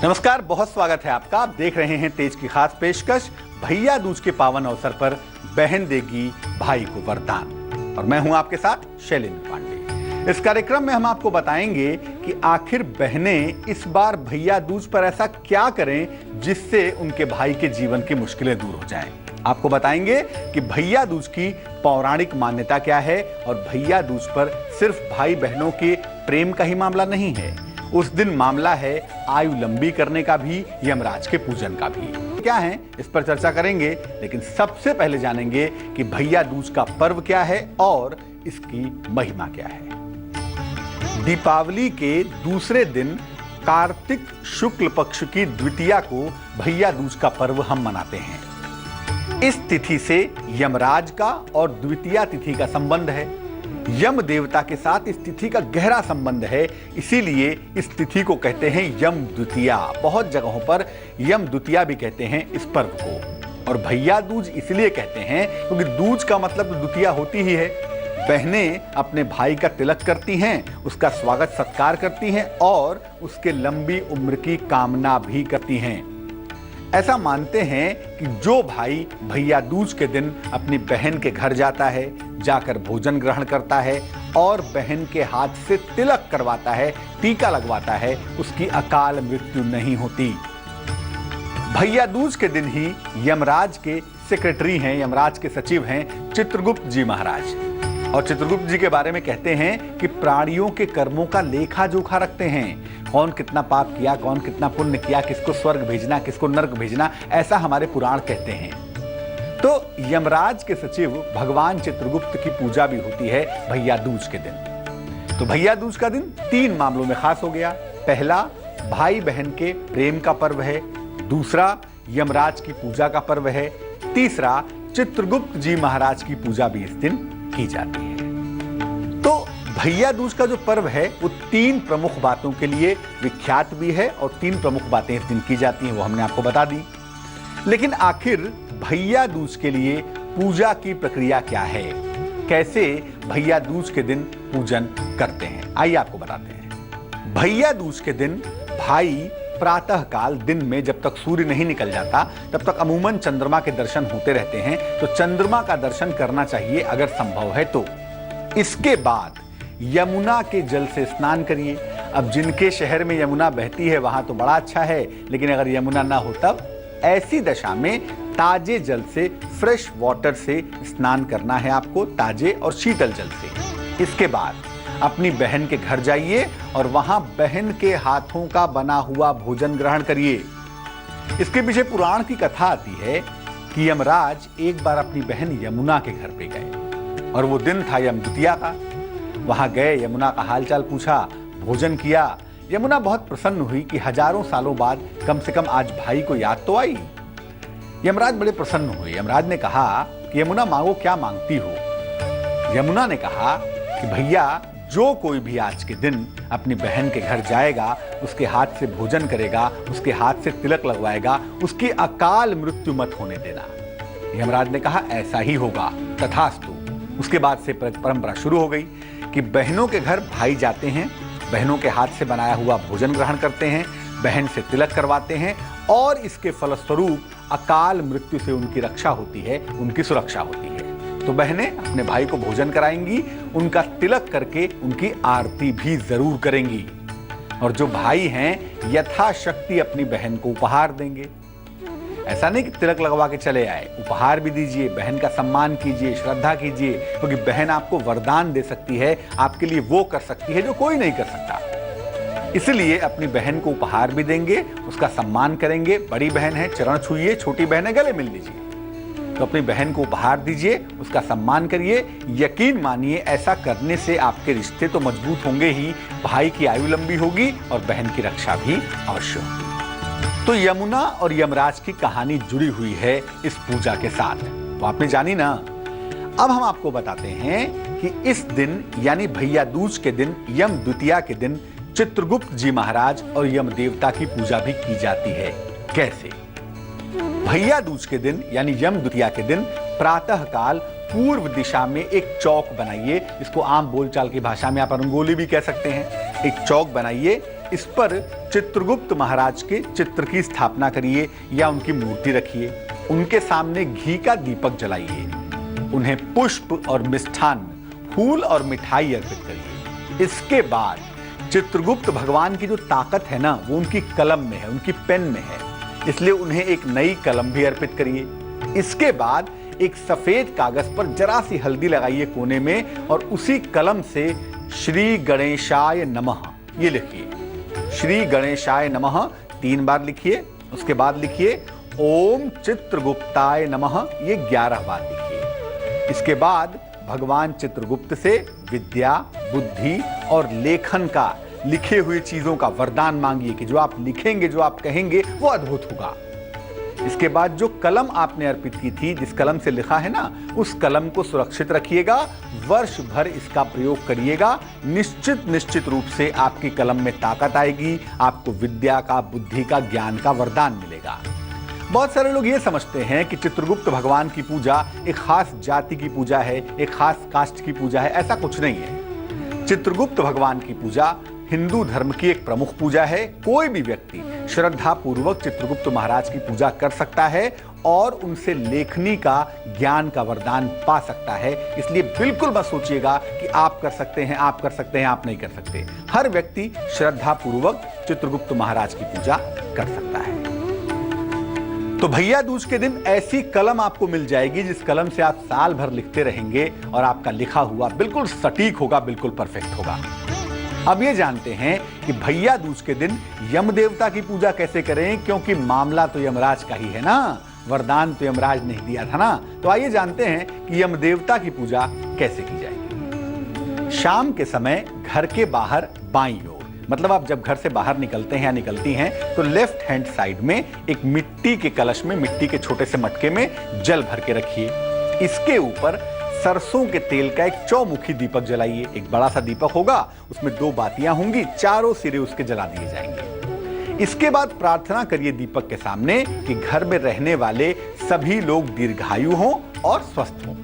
नमस्कार, बहुत स्वागत है आपका। आप देख रहे हैं तेज की खास पेशकश भैया दूज के पावन अवसर पर बहन देगी भाई को वरदान। और मैं हूं आपके साथ शैलेंद्र पांडे। इस कार्यक्रम में हम आपको बताएंगे कि आखिर बहनें इस बार भैया दूज पर ऐसा क्या करें जिससे उनके भाई के जीवन की मुश्किलें दूर हो जाएं। आपको बताएंगे कि भैया दूज की पौराणिक मान्यता क्या है और भैया दूज पर सिर्फ भाई बहनों के प्रेम का ही मामला नहीं है, उस दिन मामला है आयु लंबी करने का भी, यमराज के पूजन का भी। क्या है इस पर चर्चा करेंगे, लेकिन सबसे पहले जानेंगे कि भैया दूज का पर्व क्या है और इसकी महिमा क्या है। दीपावली के दूसरे दिन कार्तिक शुक्ल पक्ष की द्वितीया को भैया दूज का पर्व हम मनाते हैं। इस तिथि से यमराज का और द्वितीया तिथि का संबंध है। यम देवता के साथ इस तिथि का गहरा संबंध है, इसीलिए इस तिथि को कहते हैं यम द्वितीया। बहुत जगहों पर यम द्वितीया भी कहते हैं इस पर्व को। और भैया दूज इसलिए कहते हैं क्योंकि दूज का मतलब द्वितीया होती ही है। बहनें अपने भाई का तिलक करती हैं, उसका स्वागत सत्कार करती हैं और उसके लंबी उम्र की कामना भी करती हैं। ऐसा मानते हैं कि जो भाई भैया दूज के दिन अपनी बहन के घर जाता है, जाकर भोजन ग्रहण करता है और बहन के हाथ से तिलक करवाता है, टीका लगवाता है, उसकी अकाल मृत्यु नहीं होती। भैया दूज के दिन ही यमराज के सेक्रेटरी हैं, यमराज के सचिव हैं चित्रगुप्त जी महाराज। और चित्रगुप्त जी के बारे में कहते हैं कि प्राणियों के कर्मों का लेखा जोखा रखते हैं। कौन कितना पाप किया, कौन कितना पुण्य किया, किसको स्वर्ग भेजना, किसको नर्क भेजना, ऐसा हमारे पुराण कहते हैं। तो यमराज के सचिव भगवान चित्रगुप्त की पूजा भी होती है भैया दूज के दिन। तो भैया दूज का दिन 3 मामलों में खास हो गया। पहला, भाई बहन के प्रेम का पर्व है। दूसरा, यमराज की पूजा का पर्व है। तीसरा, चित्रगुप्त जी महाराज की पूजा भी इस दिन की जाती है। तो भैया दूज का जो पर्व है वो 3 प्रमुख बातों के लिए विख्यात भी है और 3 प्रमुख बातें इस दिन की जाती हैं, वो हमने आपको बता दी। लेकिन आखिर भैया दूज के लिए पूजा की प्रक्रिया क्या है, कैसे भैया दूज के दिन पूजन करते हैं, आइए आपको बताते हैं। भैया दूज के दिन भाई प्रातः काल दिन में जब तक सूर्य नहीं निकल जाता तब तक अमूमन चंद्रमा के दर्शन होते रहते हैं, तो चंद्रमा का दर्शन करना चाहिए अगर संभव है तो। इसके बाद यमुना के जल से स्नान करिए। अब जिनके शहर में यमुना बहती है वहां तो बड़ा अच्छा है, लेकिन अगर यमुना ना हो तब ऐसी दशा में ताजे जल से, फ्रेश वाटर से स्नान करना है आपको, ताजे और शीतल जल से। इसके बाद अपनी बहन के घर जाइए और वहां बहन के हाथों का बना हुआ भोजन ग्रहण करिए। इसके पीछे पुराण की कथा आती है कि यमराज एक बार अपनी बहन यमुना के घर पे गए और वो दिन था यम द्वितीया का। वहां गए, यमुना का हालचाल पूछा, भोजन किया। यमुना बहुत प्रसन्न हुई कि हजारों सालों बाद कम से कम आज भाई को याद तो आई। यमराज बड़े प्रसन्न हुए। यमराज ने कहा कि यमुना मांगो, क्या मांगती हो। यमुना ने कहा कि भैया जो कोई भी आज के दिन अपनी बहन के घर जाएगा, उसके हाथ से भोजन करेगा, उसके हाथ से तिलक लगवाएगा, उसकी अकाल मृत्यु मत होने देना। यमराज ने कहा ऐसा ही होगा, तथास्तु। उसके बाद से परंपरा शुरू हो गई कि बहनों के घर भाई जाते हैं, बहनों के हाथ से बनाया हुआ भोजन ग्रहण करते हैं, बहन से तिलक करवाते हैं और इसके फलस्वरूप अकाल मृत्यु से उनकी रक्षा होती है, उनकी सुरक्षा होती है। तो बहनें अपने भाई को भोजन कराएंगी, उनका तिलक करके उनकी आरती भी जरूर करेंगी। और जो भाई हैं यथाशक्ति अपनी बहन को उपहार देंगे। ऐसा नहीं कि तिलक लगवा के चले आए, उपहार भी दीजिए, बहन का सम्मान कीजिए, श्रद्धा कीजिए, क्योंकि बहन आपको वरदान दे सकती है, आपके लिए वो कर सकती है जो कोई नहीं कर सकता। इसलिए अपनी बहन को उपहार भी देंगे, उसका सम्मान करेंगे। बड़ी बहन है चरण छूइए, छोटी बहन है गले मिल लीजिए। तो अपनी बहन को उपहार दीजिए, उसका सम्मान करिए। यकीन मानिए ऐसा करने से आपके रिश्ते तो मजबूत होंगे ही, भाई की आयु लंबी होगी और बहन की रक्षा भी अवश्य होगी। तो यमुना और यमराज की कहानी जुड़ी हुई है इस पूजा के साथ, तो आपने जानी ना। अब हम आपको बताते हैं कि इस दिन यानी भैया दूज के दिन, यम द्वितीया के दिन चित्रगुप्त जी महाराज और यम देवता की पूजा भी की जाती है। कैसे? भैया दूज के दिन यानी यम द्वितीया के दिन प्रातः काल पूर्व दिशा में एक चौक बनाइए। इसको आम बोलचाल की भाषा में आप रंगोली भी कह सकते हैं। एक चौक बनाइए, इस पर चित्रगुप्त महाराज के चित्र की स्थापना करिए या उनकी मूर्ति रखिए। उनके सामने घी का दीपक जलाइए। उन्हें पुष्प और मिष्ठान, फूल और मिठाई अर्पित करिए। इसके बाद चित्रगुप्त भगवान की जो ताकत है ना, वो उनकी कलम में है, उनकी पेन में है, इसलिए उन्हें एक नई कलम भी अर्पित करिए। इसके बाद एक सफेद कागज पर जरा सी हल्दी लगाइए कोने में और उसी कलम से श्री गणेशाय नमः ये लिखिए। श्री गणेशाय नमः 3 बार लिखिए। उसके बाद लिखिए ओम चित्रगुप्ताय नमः ये 11 बार लिखिए। इसके बाद भगवान चित्रगुप्त से विद्या, बुद्धि और लेखन का, लिखे हुए चीजों का वरदान मांगिए कि जो आप लिखेंगे, जो आप कहेंगे वो अद्भुत होगा। इसके बाद जो कलम आपने अर्पित की थी, जिस कलम से लिखा है ना, उस कलम को सुरक्षित रखिएगा, वर्ष भर इसका प्रयोग करिएगा। निश्चित रूप से आपकी कलम में ताकत आएगी, आपको विद्या का, बुद्धि का, ज्ञान का वरदान मिलेगा। बहुत सारे लोग ये समझते हैं कि चित्रगुप्त भगवान की पूजा एक खास जाति की पूजा है, एक खास कास्ट की पूजा है। ऐसा कुछ नहीं है। चित्रगुप्त भगवान की पूजा हिंदू धर्म की एक प्रमुख पूजा है। कोई भी व्यक्ति श्रद्धा पूर्वक चित्रगुप्त महाराज की पूजा कर सकता है और उनसे लेखनी का, ज्ञान का वरदान पा सकता है। इसलिए बिल्कुल मत सोचिएगा कि आप कर सकते हैं, आप कर सकते हैं, आप नहीं कर सकते। हर व्यक्ति श्रद्धा पूर्वक चित्रगुप्त महाराज की पूजा कर सकता है। तो भैया दूज के दिन ऐसी कलम आपको मिल जाएगी जिस कलम से आप साल भर लिखते रहेंगे और आपका लिखा हुआ बिल्कुल सटीक होगा, बिल्कुल परफेक्ट होगा। अब ये जानते हैं कि भैया दूज के दिन यम देवता की पूजा कैसे करें, क्योंकि मामला तो यमराज का ही है ना, वरदान तो यमराज ने दिया था ना। तो आइए जानते हैं कि यम देवता की पूजा कैसे की जाएगी। शाम के समय घर के बाहर बाईं ओर, मतलब आप जब घर से बाहर निकलते हैं या निकलती हैं, तो लेफ्ट हैंड साइड में एक मिट्टी के कलश में, मिट्टी के छोटे से मटके में जल भर के रखिए। इसके ऊपर सरसों के तेल का एक चौमुखी दीपक जलाइए। एक बड़ा सा दीपक होगा, उसमें 2 बातियां होंगी, चारों सिरे उसके जला दिए जाएंगे। इसके बाद प्रार्थना करिए दीपक के सामने कि घर में रहने वाले सभी लोग दीर्घायु हों और स्वस्थ हों।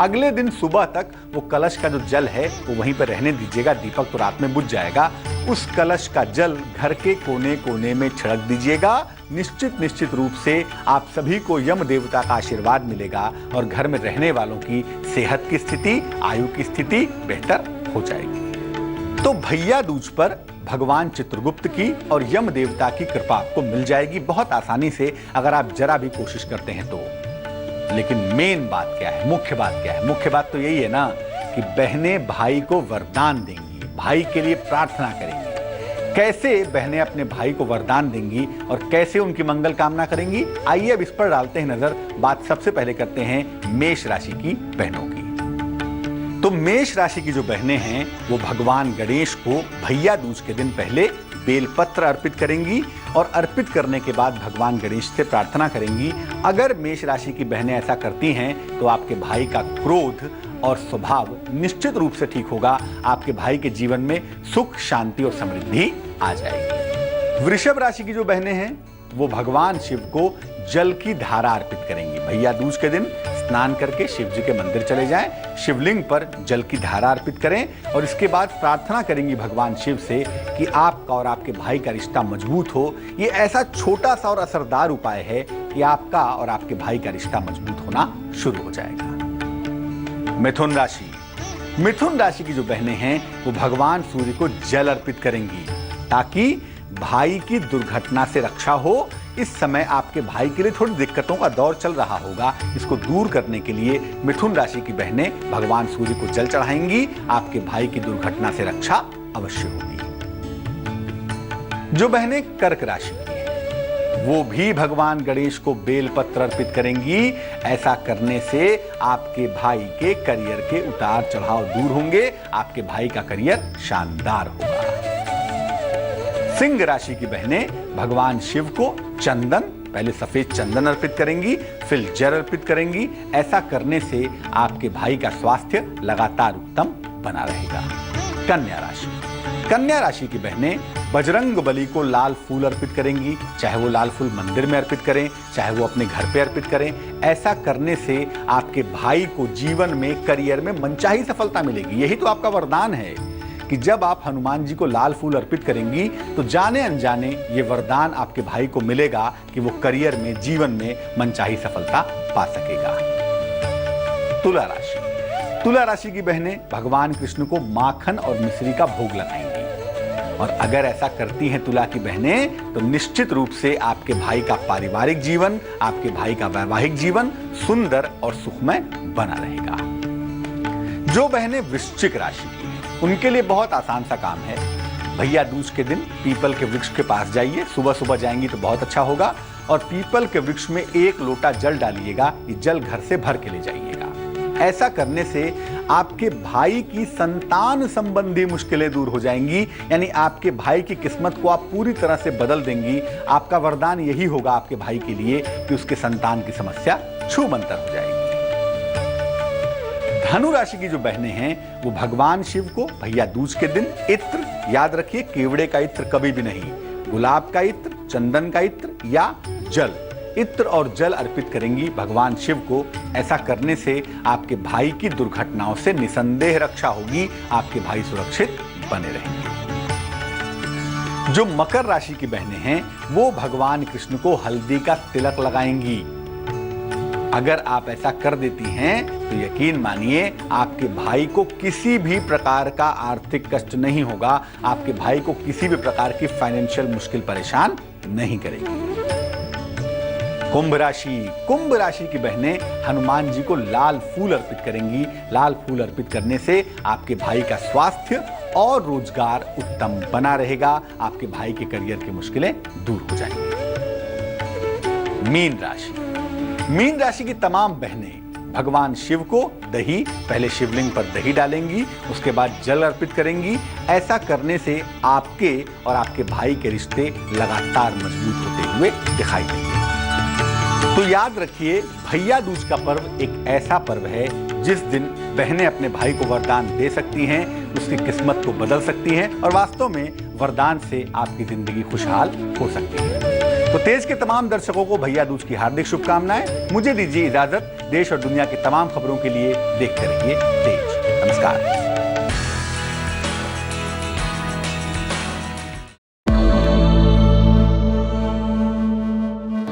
अगले दिन सुबह तक वो कलश का जो जल है वो वहीं पर रहने दीजिएगा, दीपक तो रात में बुझ जाएगा। उस कलश का जल घर के कोने कोने में छिड़क दीजिएगा। निश्चित रूप से आप सभी को यम देवता का आशीर्वाद मिलेगा और घर में रहने वालों की सेहत की स्थिति, आयु की स्थिति बेहतर हो जाएगी। तो भैया दूज पर भगवान चित्रगुप्त की और यम देवता की कृपा आपको मिल जाएगी बहुत आसानी से, अगर आप जरा भी कोशिश करते हैं तो। लेकिन मेन बात क्या है, मुख्य बात क्या है? मुख्य बात तो यही है ना कि बहनें भाई को वरदान देंगी, भाई के लिए प्रार्थना करेंगी। कैसे बहनें अपने भाई को वरदान देंगी और कैसे उनकी मंगल कामना करेंगी, आइए अब इस पर डालते हैं नजर। बात सबसे पहले करते हैं मेष राशि की बहनों की। तो मेष राशि की जो बहनें हैं वो भगवान गणेश को भैया दूज के दिन पहले बेलपत्र अर्पित करेंगी और अर्पित करने के बाद भगवान गणेश से प्रार्थना करेंगी। अगर मेष राशि की बहनें ऐसा करती हैं तो आपके भाई का क्रोध और स्वभाव निश्चित रूप से ठीक होगा। आपके भाई के जीवन में सुख, शांति और समृद्धि आ जाएगी। वृषभ राशि की जो बहनें हैं वो भगवान शिव को जल की धारा अर्पित करेंगी। भैया दूज के दिन स्नान करके शिव जी के मंदिर चले जाएं, शिवलिंग पर जल की धारा अर्पित करें और इसके बाद प्रार्थना करेंगी भगवान शिव से कि आपका और आपके भाई का रिश्ता मजबूत हो। ये ऐसा छोटा सा और असरदार उपाय है कि आपका और आपके भाई का रिश्ता मजबूत होना शुरू हो जाएगा। मिथुन राशि, मिथुन राशि की जो बहनें हैं वो भगवान सूर्य को जल अर्पित करेंगी ताकि भाई की दुर्घटना से रक्षा हो। इस समय आपके भाई के लिए थोड़ी दिक्कतों का दौर चल रहा होगा, इसको दूर करने के लिए मिथुन राशि की बहनें भगवान सूर्य को जल चढ़ाएंगी। आपके भाई की दुर्घटना से रक्षा अवश्य होगी। जो बहनें कर्क राशि की हैं वो भी भगवान गणेश को बेलपत्र अर्पित करेंगी। ऐसा करने से आपके भाई के करियर के उतार चढ़ाव दूर होंगे, आपके भाई का करियर शानदार होगा। सिंह राशि की बहनें भगवान शिव को चंदन, पहले सफेद चंदन अर्पित करेंगी, फिर जल अर्पित करेंगी। ऐसा करने से आपके भाई का स्वास्थ्य लगातार उत्तम बना रहेगा। कन्या राशि, कन्या राशि की बहनें बजरंग बली को लाल फूल अर्पित करेंगी। चाहे वो लाल फूल मंदिर में अर्पित करें, चाहे वो अपने घर पे अर्पित करें। ऐसा करने से आपके भाई को जीवन में, करियर में मनचाही सफलता मिलेगी। यही तो आपका वरदान है कि जब आप हनुमान जी को लाल फूल अर्पित करेंगी तो जाने अनजाने ये वरदान आपके भाई को मिलेगा कि वो करियर में, जीवन में मनचाही सफलता पा सकेगा। तुला राशि। तुला राशि की बहनें भगवान कृष्ण को माखन और मिश्री का भोग लगाएंगी और अगर ऐसा करती हैं तुला की बहनें तो निश्चित रूप से आपके भाई का पारिवारिक जीवन, आपके भाई का वैवाहिक जीवन सुंदर और सुखमय बना रहेगा। जो बहनें वृश्चिक राशि की हैं, उनके लिए बहुत आसान सा काम है। भैया दूज के दिन पीपल के वृक्ष के पास जाइए, सुबह सुबह जाएंगी तो बहुत अच्छा होगा और पीपल के वृक्ष में 1 लोटा जल डालिएगा। ये जल घर से भर के ले जाइएगा। ऐसा करने से आपके भाई की संतान संबंधी मुश्किलें दूर हो जाएंगी, यानी आपके भाई की किस्मत को आप पूरी तरह से बदल देंगी। आपका वरदान यही होगा आपके भाई के लिए कि उसके संतान की समस्या छूमंतर हो जाएगी। धनु राशि की जो बहनें हैं वो भगवान शिव को भैया दूज के दिन इत्र, याद रखिए केवड़े का इत्र कभी भी नहीं, गुलाब का इत्र, चंदन का इत्र या जल, इत्र और जल अर्पित करेंगी भगवान शिव को। ऐसा करने से आपके भाई की दुर्घटनाओं से निसंदेह रक्षा होगी, आपके भाई सुरक्षित बने रहेंगे। जो मकर राशि की बहनें हैं वो भगवान कृष्ण को हल्दी का तिलक लगाएंगी। अगर आप ऐसा कर देती हैं तो यकीन मानिए आपके भाई को किसी भी प्रकार का आर्थिक कष्ट नहीं होगा, आपके भाई को किसी भी प्रकार की फाइनेंशियल मुश्किल परेशान नहीं करेगी। कुंभ राशि। कुंभ राशि की बहनें हनुमान जी को लाल फूल अर्पित करेंगी। लाल फूल अर्पित करने से आपके भाई का स्वास्थ्य और रोजगार उत्तम बना रहेगा, आपके भाई के करियर की मुश्किलें दूर हो जाएंगी। मीन राशि। मीन राशि की तमाम बहनें भगवान शिव को दही, पहले शिवलिंग पर दही डालेंगी, उसके बाद जल अर्पित करेंगी। ऐसा करने से आपके और आपके भाई के रिश्ते लगातार मजबूत होते हुए दिखाई देंगे। तो याद रखिए, भैया दूज का पर्व एक ऐसा पर्व है जिस दिन बहनें अपने भाई को वरदान दे सकती हैं, उसकी किस्मत को बदल सकती हैं और वास्तव में वरदान से आपकी जिंदगी खुशहाल हो सकती है। तो तेज के तमाम दर्शकों को भैया दूज की हार्दिक शुभकामनाएं। मुझे दीजिए इजाजत। देश और दुनिया की तमाम खबरों के लिए देखते रहिए तेज। नमस्कार।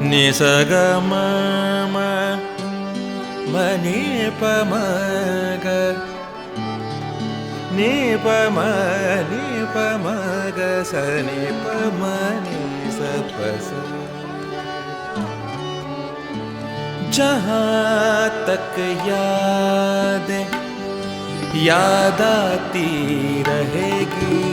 निसगम मनि पमग नि पमग सनि पमनि सपस। जहाँ तक याद आती रहेगी,